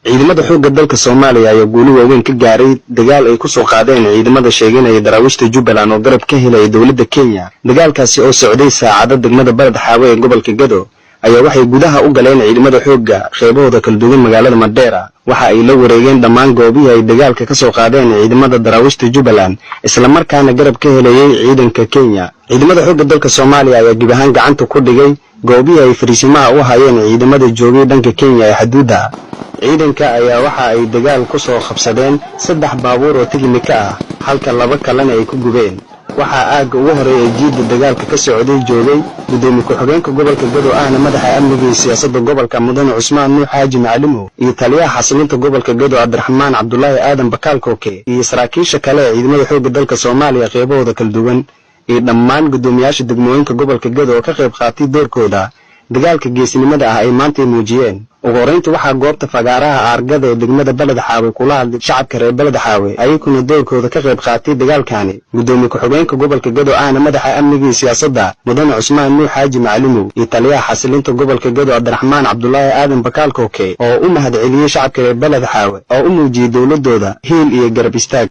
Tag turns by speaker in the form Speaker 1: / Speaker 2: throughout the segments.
Speaker 1: ciidamada xoogga dalka Soomaaliya ayaa guulo waaweyn ka gaaray dagaal ay ku soo qaadeen ciidamada sheeganaya daraawiishta Jubbaland oo garab ka helay dawladda Kenya. Dagaalkaasi oo socday saacado degmada Balad Xaawe ee gobolka Gado ayaa waxay gudaha u galeen ciidamada xoogga qeybahooda kala duwan magaalada Mandheera. waxa ay la wareegeen dhammaan goobihii ay dagaalka ka soo qaadeen ciidamada daraawiishta Jubbaland isla markaana garab ka helayay ciidanka Kenya. ciidamada xoogga dalka Soomaaliya ayaa dib ahaan gacanta ku dhigay goobihii ay fariisimaha u hayeen ciidamada joogay dhanka Kenya ee xuduudda. ciidanka ayaa waxa ay dagaal ku soo qabsadeen 3 baabuur oo tignika ah halka 2 kalena ay ku gubeen. waxa aag ugu horeeyay jiidda dagaalka ka socday joogay gudoomiye ku-xigeenka gobolka Gado ahna madaxa amniga iyo siyaasadda gobolka Mudane Cusmaan Nuux Xaaji Macalimo iyo taliyaha xasilinta gobolka Gado Cabdiraxmaan Cabdullaahi Aadan Bakaalkooke iyo saraakiisha kale ee ciidamada xoogga dalka Soomaaliya qeybahooda kala duwan iyo dhammaan gudoomiyaasha degmooyinka gobolka Gado oo ka qayb qaatay doorkooda dagaalka geesinimada ah ay maanta muujiyeen. ugu horeyntii waxaa goobta fagaaraha aargada ee degmada Balad Xaawe kula hadlay shacabka reer Balad Xaawe ayaguna doorkooda ka qayb qaatay dagaalkani. gudoomiye ku-xigeenka gobolka Gado ahna madaxa amniga iyo siyaasadda Mudane Cusmaan Nuux Xaaji Macalimo iyo taliyaha xasilinta gobolka Gado Cabdiraxmaan Cabdullaahi Aadan Bakaalkooke oo u mahadceliyay shacabka reer Balad Xaawe oo u muujiyay dawladooda hiil iyo garab istaag.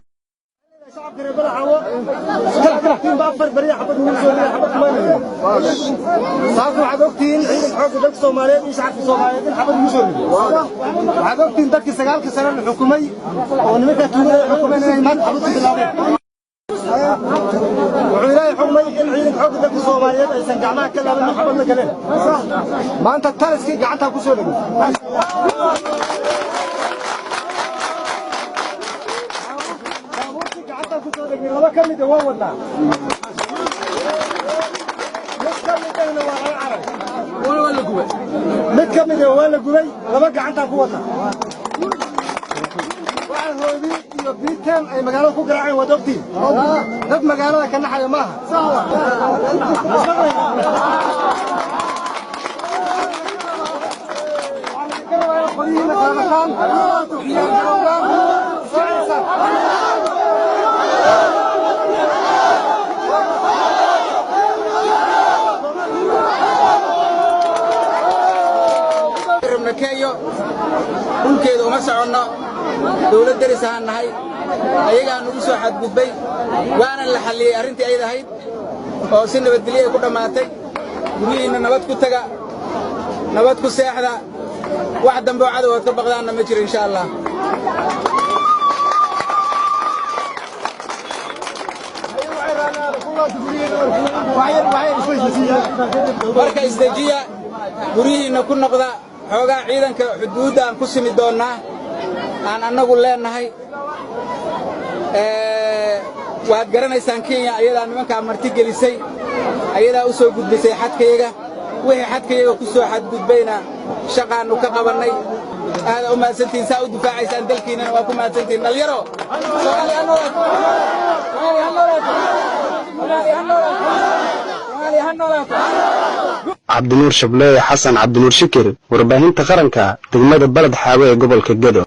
Speaker 2: بأفر بريء حبة موسولية حبة مانية. صاروا عدوكتين عيد حوك دك الصوماليين إيش عارف الصوماليين حبة موسولية. عدوكتين دك سجال كسرنا الحكومي ونمتى تقول الحكومي ما حبة بالله. وعلاي حكومي عيد حوك دك الصوماليين إيش جماعة كلها من حبة مكلين. ما أنت تارس كي قعدتها كوسولية. لما كم يدوّن ولا؟ ولا قوي. مكم يدوّن قوي لما قعدت قوتنا. واحد هو بيتم أي مجال فوق راعي ودكتي. هذا مجال كنا حيا معها. كيو كل وما سعنا دولة درسها النهاي أيها نقص واحد قبي وأنا اللي حلي أرنتي أيها هاي أو سنة بدلية كل ما تي يقولي إن نبتكو تجا نبتكو ساحة واحد دم بعد وتبغى لنا مجرى إن شاء الله. marka isdeejiya gurihiina ku noqda xoogaa ciidanka xuduudda aan ku simi doonaa aan anagu leenahay waad garanaysaan Kenya ayadaa nimanka marti gelisay ayadaa u soo gudbisay xadkayga wixii xadkayga ku soo xadgudbayna shaqaanu ka qabanay aad u maasantiin saa u difaacaysaan dalkiina waa ku maasantiin dhalinyaro
Speaker 1: عبد النور شبلي حسن عبد النور شكر ورباهنت قرنكا دغمada Balad Xaawe ee gobolka Gado.